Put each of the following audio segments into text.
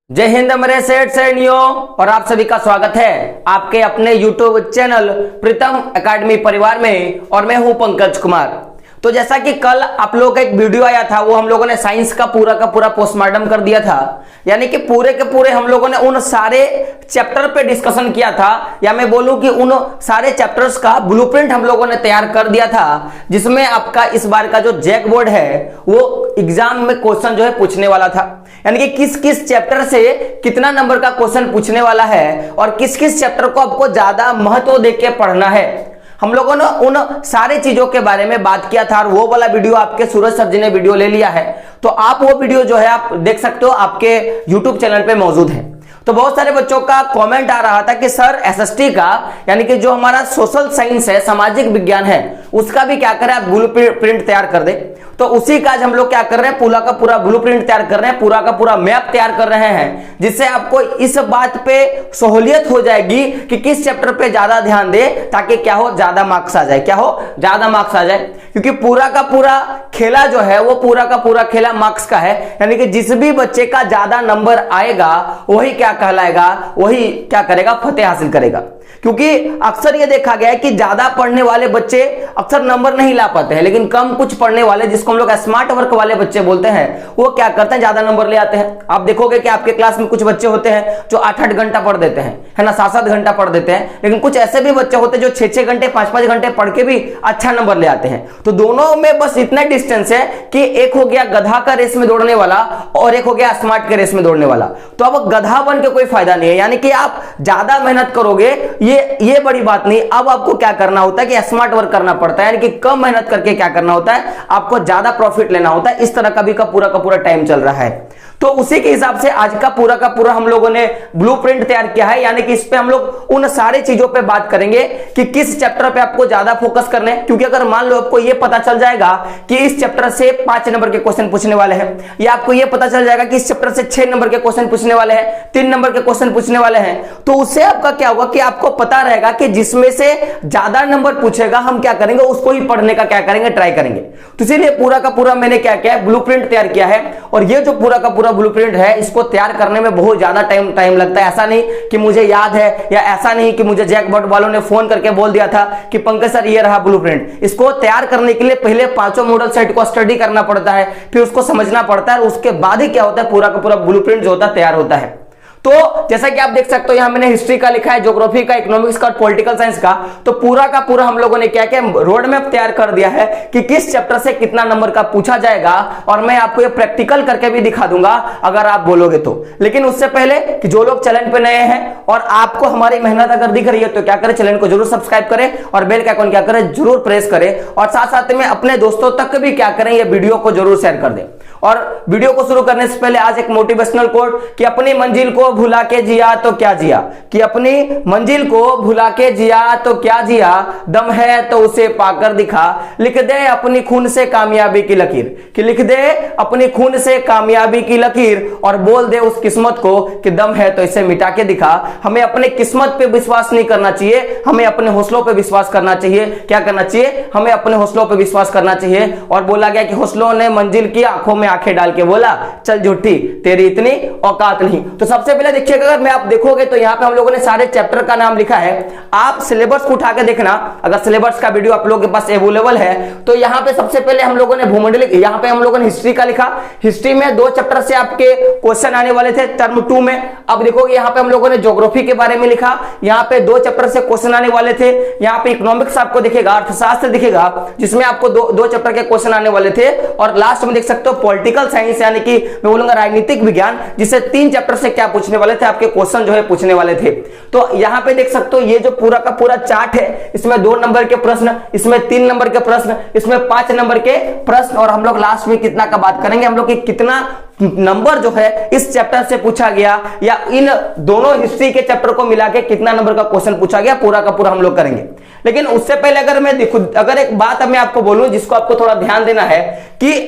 जय हिंद मेरे सेठ श्रेणियों और आप सभी का स्वागत है आपके अपने YouTube चैनल प्रीतम एकेडमी परिवार में। और मैं हूं पंकज कुमार। तो जैसा कि कल आप लोगों का एक वीडियो आया था, वो हम लोगों ने साइंस का पूरा पोस्टमार्टम कर दिया था, यानी कि पूरे के पूरे हम लोगों ने उन सारे चैप्टर पे डिस्कशन किया था, या मैं बोलूं कि उन सारे चैप्टर्स का ब्लूप्रिंट हम लोगों ने तैयार कर दिया था, जिसमें आपका इस बार का जो जैक बोर्ड है वो एग्जाम में क्वेश्चन जो है पूछने वाला था, यानी कि किस किस चैप्टर से कितना नंबर का क्वेश्चन पूछने वाला है और किस किस चैप्टर को आपको ज्यादा महत्व देके पढ़ना है। हम लोगों ने उन सारे चीजों के बारे में बात किया था और वो वाला वीडियो आपके सूरज सर जी ने वीडियो ले लिया है, तो आप वो वीडियो जो है आप देख सकते हो, आपके YouTube चैनल पे मौजूद है। तो बहुत सारे बच्चों का कमेंट आ रहा था कि सर एसएसटी का, यानी कि जो हमारा सोशल साइंस है, सामाजिक विज्ञान है, उसका भी क्या करें आप ब्लूप्रिंट तैयार कर दे। तो उसी का हम लोग क्या कर रहे हैं, पूरा का पूरा ब्लूप्रिंट तैयार कर रहे हैं, पूरा का पूरा मैप तैयार कर रहे हैं, जिससे आपको इस बात पे सहूलियत हो जाएगी कि किस चैप्टर पे ज्यादा ध्यान दे, ताकि क्या हो, ज्यादा मार्क्स आ जाए। क्या हो, ज्यादा मार्क्स आ जाए, क्योंकि पूरा का पूरा खेला जो है वो पूरा का पूरा खेला मार्क्स का है, यानी कि जिस भी बच्चे का ज्यादा नंबर आएगा वही क्या कहलाएगा, वही क्या करेगा, फतेह हासिल करेगा। क्योंकि अक्सर ये देखा गया है कि ज्यादा पढ़ने वाले बच्चे अक्सर नंबर नहीं ला पाते हैं, लेकिन कम कुछ पढ़ने वाले, जिसको हम लोग स्मार्ट वर्क वाले बच्चे बोलते हैं, वो क्या करते हैं, ज्यादा नंबर ले आते हैं। आप देखोगे कि आपके क्लास में कुछ बच्चे होते हैं जो 8-8 घंटा पढ़ देते हैं, है ना, 7-7 घंटा पढ़ देते हैं, लेकिन कुछ ऐसे भी बच्चे होते हैं जो 6-6 घंटे 5-5 घंटे पढ़ के भी अच्छा नंबर ले आते हैं। तो दोनों में बस इतना डिस्टेंस है कि एक हो गया गधा का रेस में दौड़ने वाला और एक हो गया स्मार्ट के रेस में दौड़ने वाला। तो अब गधा बन के कोई फायदा नहीं है, यानी कि आप ज्यादा मेहनत करोगे, ये बड़ी बात नहीं। अब आपको क्या करना होता है कि स्मार्ट वर्क करना पड़ता है, यानी कि कम मेहनत करके क्या करना होता है, आपको ज्यादा प्रॉफिट लेना होता है। इस तरह का भी का पूरा टाइम चल रहा है। तो उसी के हिसाब से आज का पूरा हम लोगों ने ब्लूप्रिंट तैयार किया है, यानी कि इस पे हम लोग उन सारी चीजों पे बात करेंगे कि किस चैप्टर पे आपको ज्यादा फोकस करना है। क्योंकि अगर मान लो आपको ये पता चल जाएगा कि इस चैप्टर से 5 नंबर के क्वेश्चन पूछने वाले हैं, या आपको ये पता चल जाएगा कि इस चैप्टर से 6 नंबर के क्वेश्चन पूछने वाले हैं, 3 नंबर के क्वेश्चन पूछने वाले हैं, तो उससे आपका क्या होगा कि आपको पता रहेगा कि जिसमें से ज्यादा नंबर पूछेगा हम क्या करेंगे, उसको ही पढ़ने का क्या करेंगे, ट्राई करेंगे। तो इसीलिए पूरा का पूरा मैंने क्या किया है, ब्लूप्रिंट तैयार किया है। और ये जो पूरा का पूरा ब्लूप्रिंट है, इसको तैयार करने में बहुत ज्यादा टाइम लगता है। ऐसा नहीं कि मुझे याद है, या ऐसा नहीं कि मुझे जैक बोर्ड वालों ने फोन करके बोल दिया था कि पंकज सर ये रहा ब्लूप्रिंट। इसको तैयार करने के लिए पहले 5 मॉडल सेट को स्टडी करना पड़ता है, फिर उसको समझना पड़ता है, और उसके बाद ही क्या होता है, पूरा का पूरा ब्लूप्रिंट जो होता है तैयार होता है। तो जैसा कि आप देख सकते हो, यहां मैंने हिस्ट्री का लिखा है, ज्योग्राफी का, इकोनॉमिक्स का और पॉलिटिकल साइंस का। तो पूरा का पूरा हम लोगों ने क्या किया, रोड मैप तैयार कर दिया है कि किस चैप्टर से कितना नंबर का पूछा जाएगा, और मैं आपको ये प्रैक्टिकल करके भी दिखा दूंगा अगर आप बोलोगे तो। लेकिन उससे पहले कि जो लोग चैनल पे नए हैं और आपको हमारी मेहनत अगर दिख रही है, तो क्या करें, चैनल को जरूर सब्सक्राइब करें और बेल का आइकन क्या करें, जरूर प्रेस करें, और साथ साथ में अपने दोस्तों तक भी क्या करें, ये वीडियो को जरूर शेयर कर दें। और वीडियो को शुरू करने से पहले आज एक मोटिवेशनल कोट कि अपनी मंजिल को भुला के जिया तो क्या जिया, कि अपनी मंजिल को भुला के जिया तो क्या जिया, दम है तो उसे पाकर दिखा, लिख दे अपनी खून से कामयाबी की लकीर, कि लिख दे अपनी खून से कामयाबी की लकीर, और बोल दे उस किस्मत को कि दम है तो इसे मिटा के दिखा। हमें अपने किस्मत पे विश्वास नहीं करना चाहिए, हमें अपने हौसलों पे विश्वास करना चाहिए। क्या करना चाहिए, हमें अपने हौसलों पे विश्वास करना चाहिए। और बोला गया कि हौसलों ने मंजिल की, आंखों में आंखें डाल के बोला चल झूठी तेरी इतनी औकात नहीं। तो सबसे पहले देखिएगा, अगर मैं आप देखोगे तो यहाँ पे हम लोगों ने सारे चैप्टर का नाम लिखा है। आप सिलेबस को उठा के देखना, अगर सिलेबस का वीडियो आप लोगों के पास अवेलेबल है, तो यहाँ पे सबसे पहले हम लोगों ने भूमंडलिक, यहाँ पे हम लोगों ने हिस्ट्री का लिखा। हिस्ट्री में 2 चैप्टर से आपके क्वेश्चन आने वाले थे टर्म 2 में। अब देखोगे यहाँ पे हम लोगों ने ज्योग्राफी के बारे में लिखा, यहाँ पे 2 चैप्टर से क्वेश्चन आने वाले थे। यहाँ पे इकोनॉमिक्स आपको दिखेगा, अर्थशास्त्र दिखेगा, जिसमें आपको 2 चैप्टर के क्वेश्चन आने वाले थे। और लास्ट में देख सकते हो पॉलिटिकल साइंस, यानी कि मैं बोलूंगा राजनीतिक विज्ञान, जिससे 3 चैप्टर से क्या पूछने वाले थे, आपके क्वेश्चन जो है पूछने वाले थे। तो यहां पे देख सकते हो ये जो पूरा का पूरा चार्ट है, इसमें 2 नंबर के प्रश्न, इसमें 3 नंबर के प्रश्न, इसमें 5 नंबर के प्रश्न, और हम लोग लास्ट में कितना का बात करेंगे, हम लोग की कितना नंबर जो है इस चैप्टर से पूछा गया, या इन दोनों हिस्ट्री के चैप्टर को मिला के कितना नंबर का क्वेश्चन पूछा गया, पूरा का पूरा हम लोग करेंगे। लेकिन उससे पहले अगर मैं देखूं, अगर एक बात मैं आपको बोलूं जिसको आपको थोड़ा ध्यान देना है, कि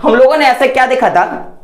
हम लोगों ने ऐसे क्या देखा था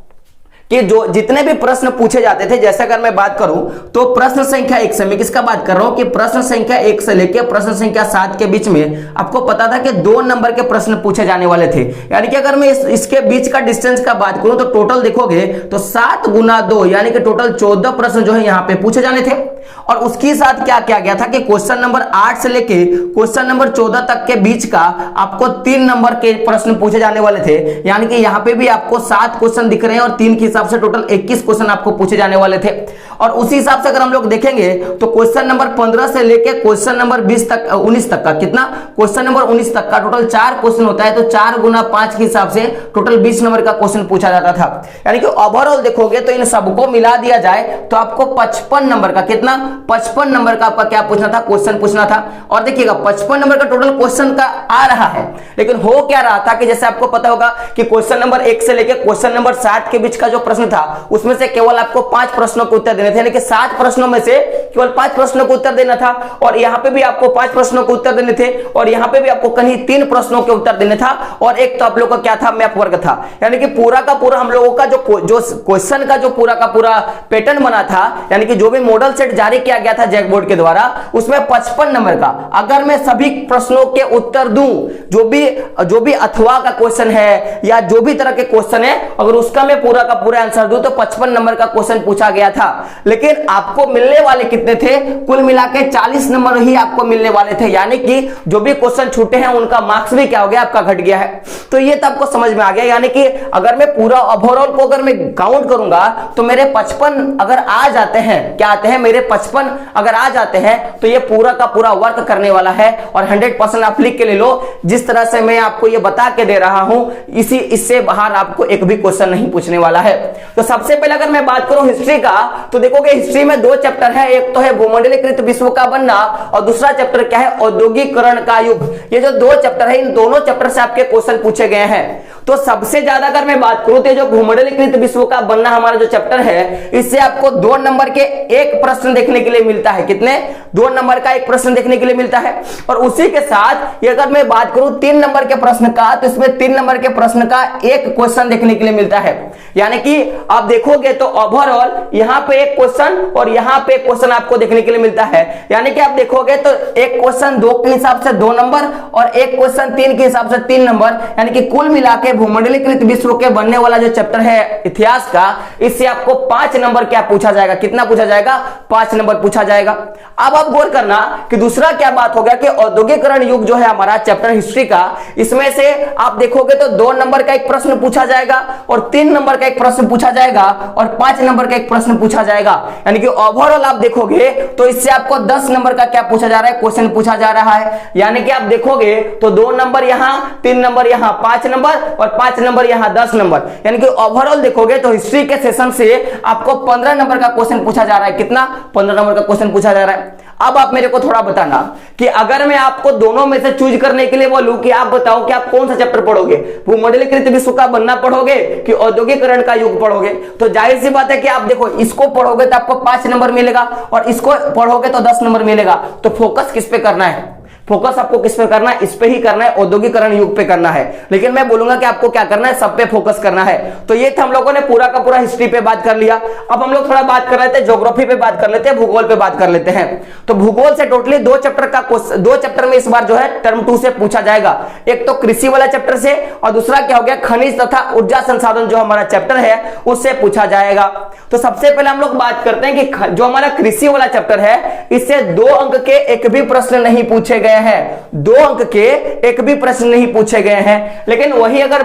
कि जो जितने भी प्रश्न पूछे जाते थे, जैसे अगर मैं बात करूं तो प्रश्न संख्या 1 से, मैं किसका बात कर रहा हूं कि प्रश्न संख्या 1 से लेकर प्रश्न संख्या 7 के बीच में आपको पता था कि 2 नंबर के प्रश्न पूछे जाने वाले थे। यानी कि अगर मैं इसके बीच का डिस्टेंस का बात करूं तो टोटल देखोगे तो 7 गुना 2 यानी कि टोटल 14 प्रश्न जो है यहां पे पूछे जाने थे। और उसके साथ क्या किया गया था कि क्वेश्चन नंबर 8 से लेके क्वेश्चन नंबर 14 तक के बीच का आपको 3 नंबर के प्रश्न पूछे जाने वाले थे। यानी कि यहां पे भी आपको 7 क्वेश्चन दिख रहे हैं और 3 के हिसाब से टोटल 21 क्वेश्चन आपको पूछे जाने वाले थे। और उसी हिसाब से अगर हम लोग देखेंगे तो क्वेश्चन नंबर 15 से लेके क्वेश्चन नंबर 19 तक का कितना, क्वेश्चन नंबर 19 तक का टोटल 4 क्वेश्चन होता है, तो 4 गुना 5 के हिसाब से टोटल 20 नंबर का क्वेश्चन पूछा जाता था। यानी कि ओवरऑल देखोगे तो इन सबको मिला दिया जाए तो आपको 55 नंबर का कितना, 55 नंबर का आपका क्या पूछना था, क्वेश्चन पूछना था। और देखिएगा 55 नंबर का टोटल क्वेश्चन का आ रहा है, लेकिन हो क्या रहा था कि जैसे आपको पता होगा कि क्वेश्चन नंबर 1 से लेकर क्वेश्चन नंबर 7 के बीच का जो प्रश्न था उसमें से केवल आपको 5 प्रश्नों के उत्तर देने थे, यानी कि 7 प्रश्नों में से केवल 5 प्रश्नों को उत्तर देना था। और यहां पे भी आपको 5 प्रश्नों के उत्तर देने थे और यहां पे भी आपको कहीं 3 प्रश्नों के उत्तर देने था और एक तो आप लोगों का क्या था, मैप वर्क था। यानी कि पूरा का पूरा हम लोगों का जो क्वेश्चन का जो पूरा का पूरा पैटर्न बना था, यानी कि जो भी मॉडल सेट जारी किया गया था जैक बोर्ड के द्वारा, उसमें 55 नंबर का अगर मैं सभी प्रश्नों के उत्तर दूं, जो भी अथवा का क्वेश्चन है या जो भी तरह के क्वेश्चन है, अगर उसका मैं पूरा का पूरा आंसर दूं तो 55 नंबर का क्वेश्चन पूछा गया था। लेकिन आपको मिलने वाले कितने थे, कुल मिला के 40 नंबर ही आपको मिलने वाले थे। यानी कि जो भी क्वेश्चन छूटे हैं उनका मार्क्स भी क्या हो गया, आपका घट गया है। तो ये तो आपको समझ में आ गया। यानी कि अगर मैं पूरा ओवरऑल को अगर मैं काउंट करूंगा तो मेरे 55 अगर आ जाते हैं, क्या आते हैं, मेरे 55 अगर आ जाते हैं तो ये पूरा का पूरा वर्क करने वाला है। और 100% आप लिख के ले लो, जिस तरह से मैं आपको ये बता के दे रहा हूं इससे बाहर आपको एक भी क्वेश्चन नहीं पूछने वाला है। तो सबसे पहले अगर मैं बात करूं हिस्ट्री का, तो देखोगे हिस्ट्री में 2 चैप्टर है, एक तो है भूमंडलीकृत विश्व का बनना और दूसरा चैप्टर क्या है, औद्योगिकरण का युग। ये जो 2 चैप्टर है, इन दोनों चैप्टर से आपके क्वेश्चन पूछे गए हैं। तो सबसे ज्यादा अगर मैं बात करूं तो जो भूमंडलीकृत विश्व का बनना हमारा जो चैप्टर है, इससे आपको 2 नंबर के 1 प्रश्न देखने के लिए मिलता है। कितने, 2 नंबर का 1 प्रश्न देखने के लिए मिलता है। और उसी के साथ ये अगर मैं बात करूं 3 नंबर के प्रश्न का, तो इसमें 3 नंबर के प्रश्न का 1 क्वेश्चन देखने के लिए मिलता है। यानी कि आप देखोगे तो ओवरऑल यहां पे 1 क्वेश्चन और यहां पे 1 क्वेश्चन आपको देखने के लिए मिलता है। यानी कि आप देखोगे तो 1 क्वेश्चन 2 के हिसाब से 2 नंबर और 1 क्वेश्चन 3 के हिसाब से 3 नंबर। यानी कि कुल मिला के भूमंडलीकृत विश्व के बनने वाला जो चैप्टर है इतिहास का, इससे आपको 5 नंबर क्या पूछा जाएगा, कितना पूछा जाएगा, 5 नंबर पूछा जाएगा। अब आप गौर करना कि दूसरा क्या बात हो गया कि औद्योगिकरण युग जो है हमारा चैप्टर हिस्ट्री का, इसमें से आप देखोगे तो 2 नंबर का 1 प्रश्न पूछा जाएगा और 3 नंबर का 1 प्रश्न पूछा जाएगा और 5 नंबर का 1 प्रश्न पूछा जाएगा। यानी कि ओवरऑल आप देखोगे तो इससे आपको 10 नंबर का क्या पूछा जा रहा है, क्वेश्चन पूछा जा रहा है। यानी कि आप देखोगे तो 2 नंबर यहां, 3 नंबर यहां, 5 नंबर और 5 नंबर यहां 10 नंबर। यानी कि ओवरऑल देखोगे तो हिस्ट्री के सेशन से आपको 15 नंबर का क्वेश्चन पूछा जा रहा है। कितना, 15 नंबर का क्वेश्चन पूछा जा रहा है। अब आप मेरे को थोड़ा बताना कि अगर मैं आपको दोनों में से चूज करने के लिए बोलूं कि आप बताओ कि आप कौन सा चैप्टर पढ़ोगे, भूमंडलीकृत विश्व का बनना पढ़ोगे कि औद्योगिकरण का युग पढ़ोगे। तो जाहिर सी बात है कि आप देखो, इसको पढ़ोगे तो आपको 5 नंबर मिलेगा और इसको पढ़ोगे तो 10 नंबर मिलेगा। तो फोकस किस पे करना है, फोकस आपको किस पे करना है, इस पे ही करना है, औद्योगिकरण युग पे करना है। लेकिन मैं बोलूंगा कि आपको क्या करना है, सब पे फोकस करना है। तो ये था, हम लोगों ने पूरा का पूरा हिस्ट्री पे बात कर लिया। अब हम लोग थोड़ा बात कर लेते हैं ज्योग्राफी पे, बात कर लेते हैं, भूगोल पे बात कर लेते हैं। तो भूगोल से टोटली 2 चैप्टर में इस बार जो है टर्म 2 से पूछा जाएगा। एक तो कृषि वाला चैप्टर से और दूसरा क्या हो गया, खनिज तथा ऊर्जा संसाधन जो हमारा चैप्टर है उससे पूछा जाएगा। तो सबसे पहले हम लोग बात करते हैं कि जो हमारा कृषि वाला चैप्टर है, इससे 2 अंक के 1 भी प्रश्न नहीं पूछे गए हैं। 2 अंक के 1 भी प्रश्न नहीं पूछे गए हैं। लेकिन वही अगर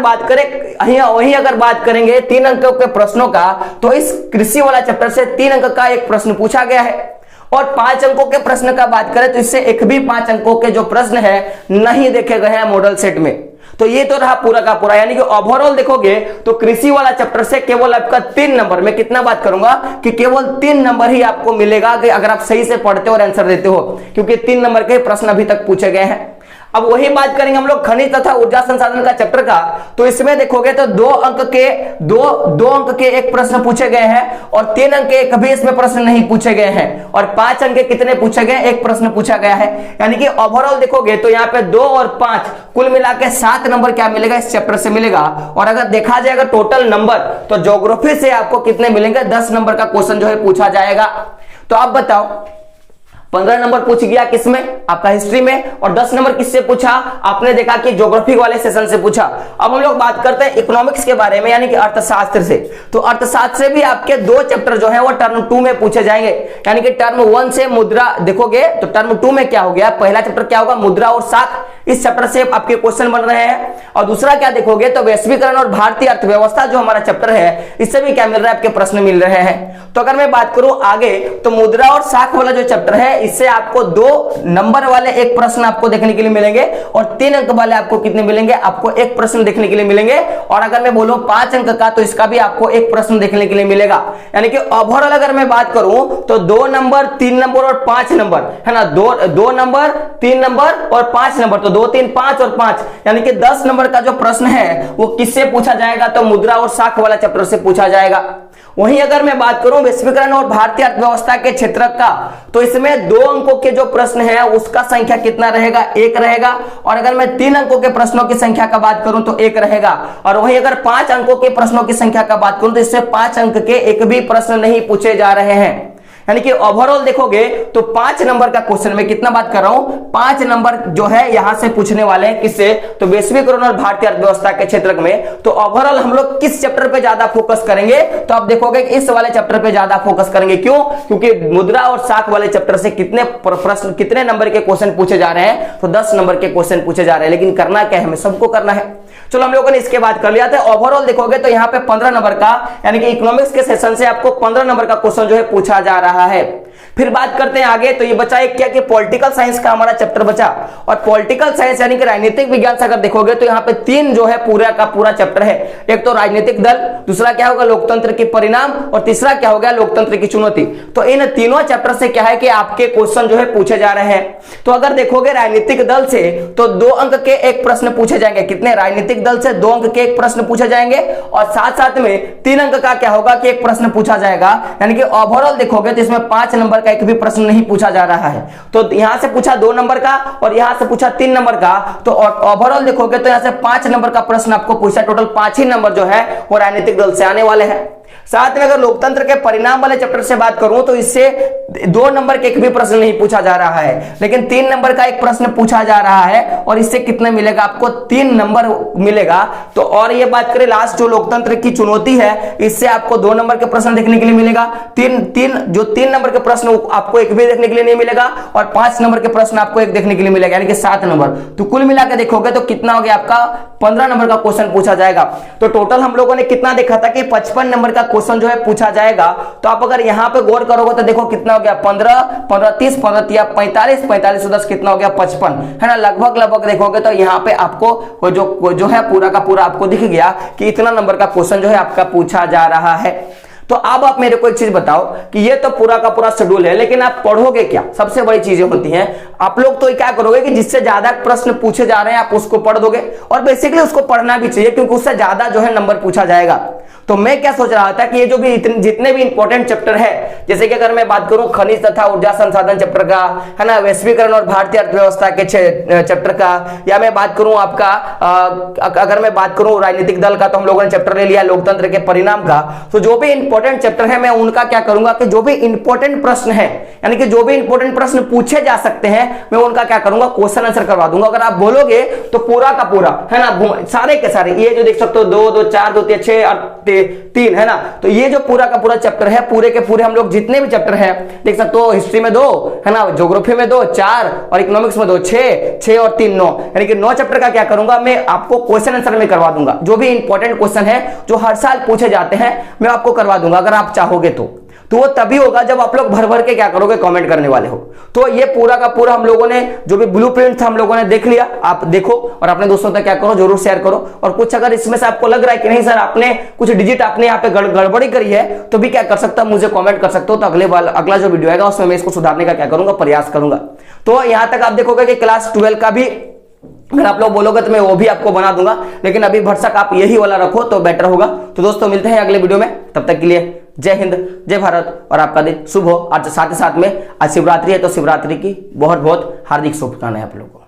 बात करेंगे 3 अंकों के प्रश्नों का, तो इस कृषि वाला चैप्टर से 3 अंक का 1 प्रश्न पूछा गया है। और 5 अंकों के प्रश्न का बात करें तो इससे 1 भी 5 अंकों के जो प्रश्न है नहीं देखे गए हैं मॉडल सेट में। तो ये तो रहा पूरा का पूरा। यानी कि ओवरऑल देखोगे तो कृषि वाला चैप्टर से केवल आपका 3 नंबर, मैं कितना बात करूंगा कि केवल 3 नंबर ही आपको मिलेगा कि अगर आप सही से पढ़ते हो और आंसर देते हो, क्योंकि 3 नंबर के प्रश्न अभी तक पूछे गए हैं। अब वही बात करेंगे हम लोग खनिज तथा ऊर्जा संसाधन का चैप्टर का, तो इसमें देखोगे तो दो अंक के एक प्रश्न पूछे गए हैं और 3 अंक के कभी इसमें प्रश्न नहीं पूछे गए हैं, और 5 अंक के कितने पूछे गए, एक प्रश्न पूछा गया है। यानी कि ओवरऑल देखोगे तो यहाँ पे 2 और 5 कुल मिला के 7 नंबर क्या मिलेगा, इस चैप्टर से मिलेगा। और अगर देखा जाएगा टोटल नंबर, तो ज्योग्राफी से आपको कितने मिलेंगे, 10 नंबर का क्वेश्चन जो है पूछा जाएगा। तो आप बताओ, 15 नंबर पूछ गया किसमें, आपका हिस्ट्री में, और 10 नंबर किससे पूछा, आपने देखा कि ज्योग्राफी वाले सेशन से पूछा। अब हम लोग बात करते हैं इकोनॉमिक्स के बारे में, यानी कि अर्थशास्त्र से। तो अर्थशास्त्र से भी आपके 2 चैप्टर जो है वो टर्म 2 में पूछे जाएंगे। यानी कि टर्म 1 से मुद्रा देखोगे तो टर्म 2 में क्या हो गया, पहला चैप्टर क्या होगा, मुद्रा और साख, इस चैप्टर से आपके क्वेश्चन बन रहे हैं। और दूसरा क्या देखोगे तो वैश्वीकरण और भारतीय अर्थव्यवस्था जो हमारा चैप्टर है, इससे भी क्या मिल रहा है, आपके प्रश्न मिल रहे हैं। तो अगर मैं बात करूं आगे, तो मुद्रा और साख वाला जो चैप्टर है, इससे आपको 2 नंबर वाले एक प्रश्न आपको देखने के लिए मिलेंगे, और 3 अंक वाले आपको कितने मिलेंगे, आपको एक प्रश्न देखने के लिए मिलेंगे। और अगर मैं बोलूं 5 अंक का, तो इसका भी आपको एक प्रश्न देखने के लिए मिलेगा। यानी कि ओवरऑल अगर मैं बात करूं तो 2 नंबर, 3 नंबर और 5 नंबर है ना, 2 नंबर, 3 नंबर और 5 नंबर, तो 2, 3, 5 और 5, यानी कि 10 नंबर का जो प्रश्न है वो किससे पूछा जाएगा, तो मुद्रा और साख वाला चैप्टर से पूछा जाएगा। वहीं अगर मैं बात करूं वैश्वीकरण और भारतीय अर्थव्यवस्था के क्षेत्र का, तो इसमें 2 अंकों के जो प्रश्न है उसका संख्या कितना रहेगा, 1 रहेगा। और अगर मैं 3 अंकों के प्रश्नों की संख्या का बात करूं तो 1 रहेगा। और वहीं अगर 5 अंकों के प्रश्नों की संख्या का बात करूं तो इससे 5 अंक के एक भी प्रश्न नहीं पूछे जा रहे हैं। यानी कि ओवरऑल देखोगे तो 5 नंबर का क्वेश्चन में कितना बात कर रहा हूं, 5 नंबर जो है यहां से पूछने वाले हैं, किससे, तो वैश्वीकरण और भारतीय अर्थव्यवस्था के क्षेत्र में। तो ओवरऑल हम लोग किस चैप्टर पे ज्यादा फोकस करेंगे, तो आप देखोगे इस वाले चैप्टर पे ज्यादा फोकस करेंगे। क्यों, क्योंकि मुद्रा और साख वाले चैप्टर से कितने प्रश्न, कितने नंबर के क्वेश्चन पूछे जा रहे हैं, तो 10 नंबर के क्वेश्चन पूछे जा रहे हैं। लेकिन करना क्या है, हमें सबको करना है। चलो हम लोगों ने इसके बाद कर लिया था। ओवरऑल देखोगे तो यहाँ पे 15 नंबर का, यानी कि इकोनॉमिक्स के सेशन से आपको 15 नंबर का क्वेश्चन जो है पूछा जा रहा है। फिर बात करते हैं आगे, तो ये बचा एक क्या, कि पॉलिटिकल साइंस का हमारा चैप्टर बचा। और पॉलिटिकल साइंस यानी कि राजनीतिक विज्ञान से अगर देखोगे तो यहाँ पे 3 जो है पूरा का पूरा चैप्टर है। एक तो राजनीतिक दल, दूसरा क्या होगा लोकतंत्र के परिणाम, और तीसरा क्या हो गया लोकतंत्र की चुनौती। तो इन तीनों चैप्टर से क्या है कि आपके क्वेश्चन जो है पूछे जा रहे हैं। तो अगर देखोगे राजनीतिक दल से, तो 2 अंक के एक प्रश्न पूछे जाएंगे। कितने, राजनीतिक दल से 2 अंक के एक प्रश्न पूछे जाएंगे, और साथ साथ में 3 अंक का क्या होगा कि एक प्रश्न पूछा जाएगा। यानी कि ओवरऑल देखोगे तो इसमें 5 नंबर का एक भी प्रश्न नहीं पूछा जा रहा है। तो यहां से पूछा 2 नंबर का और यहां से पूछा 3 नंबर का, तो ओवरऑल देखोगे तो यहां से 5 नंबर का प्रश्न आपको पूछा। टोटल 5 ही नंबर जो है वो राजनीतिक दल से आने वाले हैं। साथ में अगर लोकतंत्र के परिणाम वाले चैप्टर से बात करूं तो इससे 2 नंबर के एक भी प्रश्न नहीं पूछा जा रहा है, लेकिन 3 नंबर का एक प्रश्न पूछा जा रहा है, और इससे कितने मिलेगा आपको, 3 नंबर मिलेगा। तो और ये बात करें लास्ट जो लोकतंत्र की चुनौती है, इससे आपको 2 नंबर के प्रश्न देखने के लिए मिलेगा। 3 नंबर के प्रश्न आपको एक भी देखने के लिए नहीं मिलेगा, और 5 नंबर के प्रश्न आपको एक देखने के लिए मिलेगा, यानी कि 7 नंबर। तो कुल मिलाकर देखोगे तो कितना हो गया आपका, 15 नंबर का क्वेश्चन पूछा जाएगा। तो टोटल हम लोगों ने कितना देखा था कि 55 नंबर का क्वेश्चन जो है पूछा जाएगा। तो आप अगर यहां पे गौर करोगे तो देखो कितना हो गया, 15, 15, 30, 15, 45, 45 10 कितना हो गया, 55 है ना। लगभग देखोगे तो यहाँ पे आपको जो है पूरा का पूरा आपको दिख गया कि इतना नंबर का क्वेश्चन जो है आपका पूछा जा रहा है। तो अब आप मेरे को एक चीज बताओ कि ये तो पूरा का पूरा शेड्यूल है, लेकिन आप पढ़ोगे क्या, सबसे बड़ी चीजें होती हैं। आप लोग तो क्या करोगे कि जिससे ज्यादा प्रश्न पूछे जा रहे हैं आप उसको पढ़ दोगे, और बेसिकली उसको पढ़ना भी चाहिए क्योंकि उससे ज्यादा जो है नंबर पूछा जाएगा। तो मैं क्या सोच रहा था कि ये जो भी जितने भी इंपॉर्टेंट चैप्टर है, जैसे कि अगर मैं बात करूं खनिज तथा ऊर्जा संसाधन चैप्टर का है ना, वैश्वीकरण और भारतीय अर्थव्यवस्था के चैप्टर का, या मैं बात करूं आपका अगर मैं बात करूं राजनीतिक दल का, तो हम लोगों ने चैप्टर ले लिया लोकतंत्र के परिणाम का। तो जो भी इंपॉर्टेंट चैप्टर है मैं उनका क्या करूंगा कि जो भी इंपॉर्टेंट प्रश्न है, यानी कि जो भी इंपॉर्टेंट प्रश्न पूछे जा सकते हैं, मैं उनका क्या करूंगा क्वेश्चन आंसर करवा दूंगा। अगर आप बोलोगे तो पूरा का पूरा है ना, सारे के सारे ये जो देख सकते हो 2, 2, 4, 2, 6 और 3 है ना, तो ये जो पूरा का पूरा चैप्टर है, पूरे के पूरे हम लोग जितने भी चैप्टर है देख सकते हो, हिस्ट्री में 2 है ना, ज्योग्राफी में 2, 4 और इकोनॉमिक्स में 2, 6 और 3 9, यानी कि 9 चैप्टर का क्या करूंगा मैं आपको क्वेश्चन आंसर में करवा दूंगा। जो भी इंपॉर्टेंट क्वेश्चन है जो हर साल पूछे जाते हैं मैं आपको करवा दूंगा, अगर आप चाहोगे तो वो तभी होगा जब आप लोग भर भर के क्या करोगे, कमेंट करने वाले हो। तो ये पूरा का पूरा हम लोगों ने जो भी ब्लूप्रिंट था हम लोगों ने देख लिया, आप देखो और अपने दोस्तों तक क्या करो, जरूर शेयर करो। और कुछ अगर इसमें से आपको लग रहा है कि नहीं सर आपने कुछ डिजिट आपने यहाँ पे गड़बड़ी करी है, तो भी क्या कर सकता, मुझे कमेंट कर सकते हो। तो अगला जो वीडियो आएगा उसमें मैं इसको सुधारने का क्या करूंगा, प्रयास करूंगा। तो यहां तक आप देखोगे कि क्लास 12 का भी अगर आप लोग बोलोगे तो मैं वो भी आपको बना दूंगा, लेकिन अभी भरसक आप यही वाला रखो तो बेटर होगा। तो दोस्तों मिलते हैं अगले वीडियो में, तब तक के लिए जय हिंद, जय भारत और आपका दिन शुभ हो। आज साथ ही साथ में आज शिवरात्रि है, तो शिवरात्रि की बहुत बहुत हार्दिक शुभकामनाएं आप लोगों को।